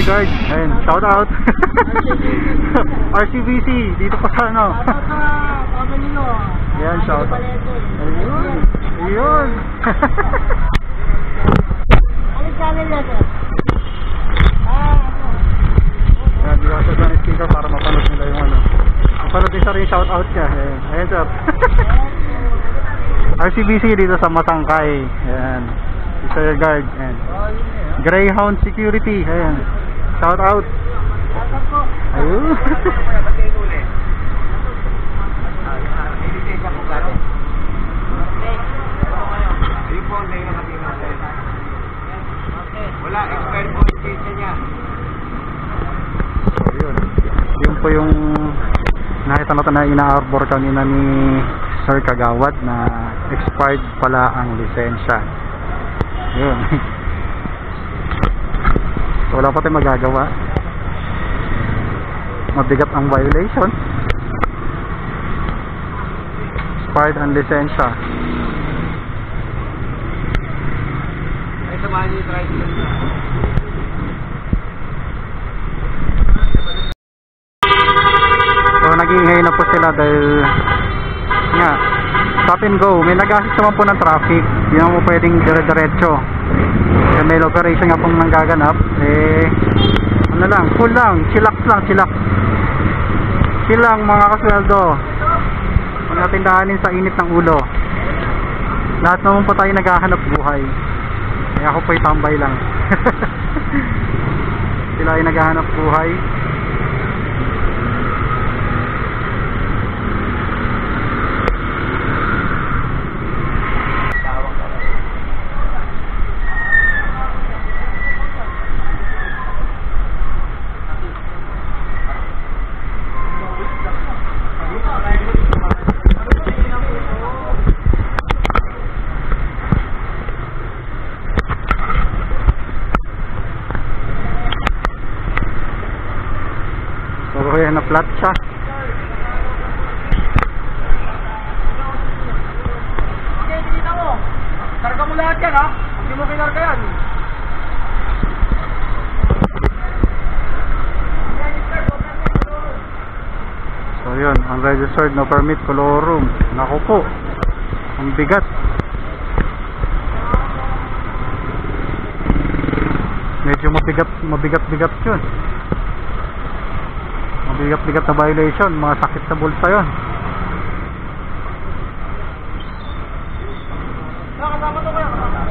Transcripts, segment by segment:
guard. Ayun, shout out. RCBC, dito pa sa ano. Ayan, shout out. Ayun. Ayun. Ano channel na to? Ayan, di ako sa speaker para mapanood nila yung ano. Mapanood din sir yung shout out niya. Ayan, ayan sir. RCBC dito sa Masangkay. Ayan. Sir guard. Ayan. Greyhound Security. Ayan. Shout out. Ayun. Wala, expired po yung case niya. So yun. Yun po yung nakita natin na ina-arbor kanina ni Sir Kagawad na expired pala ang lisensya. Yun. So wala pa tayong magagawa. Mabigat ang violation. Expired ang lisensya. Ay, samahan niyo yung tricycle na. So nag-iingay na po sila dahil nga stop and go. May nag-assist naman po ng traffic. Hindi naman po pwedeng dire-diretso. May operation nga pong nanggaganap. Ano lang, full lang, chillax lang, chillax. Chill lang mga kasweldo. Huwag natin daanin sa init ng ulo. Lahat naman po tayo naghahanap buhay. Kaya ako po'y tambay lang. Sila ay naghahanap buhay. Kaya na flat siya. Okay, tinita mo. Karga mo lahat yan, ha? Hindi mo kinarga yan. So yun, unregistered, no permit, colorum. Naku po, ang bigat. Medyo mabigat yun. Mabigat na violation, mga sakit sa bulsa yun. Kasama to kaya, kasama.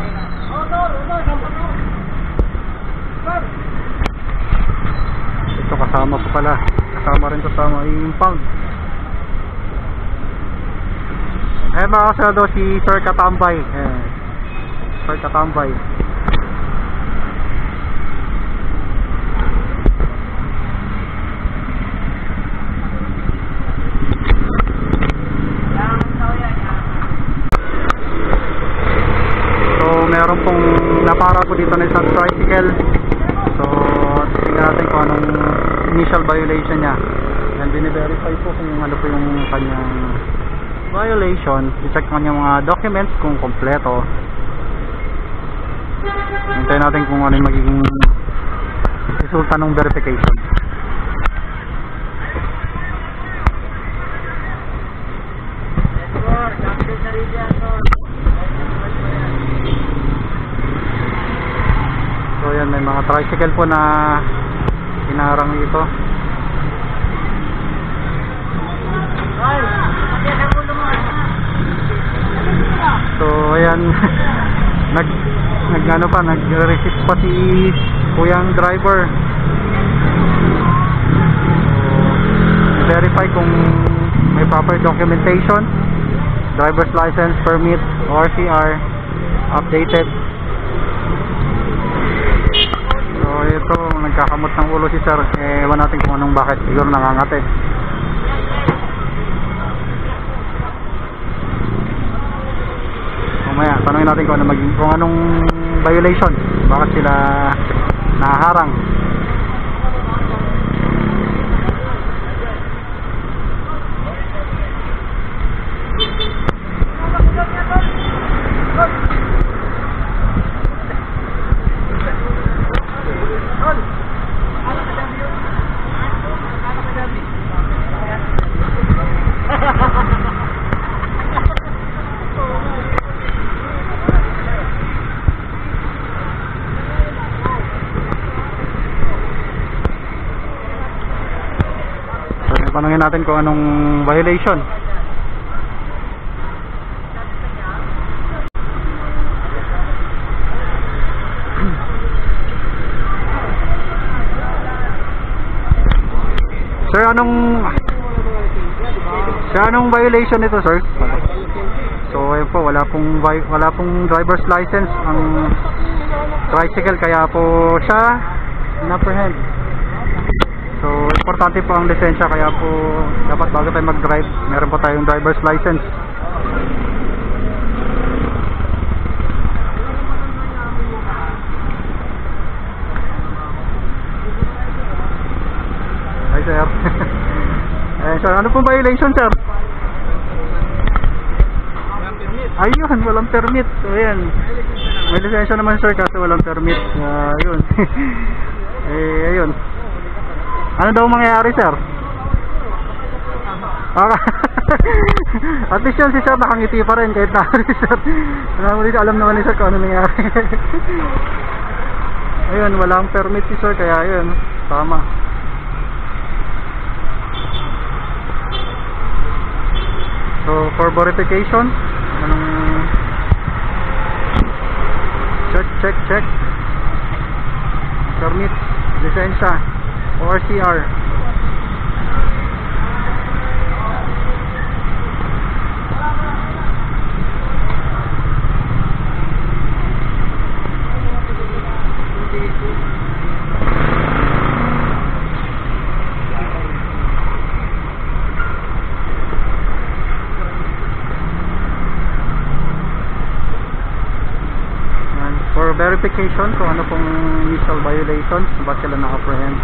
Ito kasama po pala. Kasama rin to sa mga impound. Eh mga kasado, si Sir Katambay. Sir Katambay. Meron pong napara po dito na isang tricycle. So tingnan natin kung anong initial violation niya. And bine-verify po kung ano po yung kanyang violation. I-check ko yung mga documents kung kompleto. Hintayin natin kung ano yung magiging resulta ng verification. So yan, may mga tricycle po na hinarang dito. So ayan, nag-receipt pa si kuyang driver. So verify kung may proper documentation, driver's license, permit, ORCR, updated. So ito, nagkakamot ng ulo si sir. Ewan natin kung anong bakit. Siguro nangangate. Mamaya, tanongin natin kung anong violation. Bakit sila naharang. natin kung anong violation. Sir, anong violation ito, sir? So, ayun po, wala pong driver's license ang tricycle, kaya po siya in-apprehend. So, importante po ang lisensya, kaya po dapat bago tayo mag-drive, meron po tayong driver's license. Hi, sir. Eh, sir, ano pong violation, sir? Ayun, walang permit. So, ayan. May lisensya naman, sir, kasi walang permit. Ayun. Eh, ayun. Ano daw mangyayari, sir? At least yun si sir nakangiti pa rin kahit na sir. Alam naman ni sir kung ano nangyari. Ayun, walang permit si sir, kaya ayun, tama. So, for verification, check. Permit, lisensya, ORCR. For verification kung ano pong initial violations, ba't sila na-apprehend.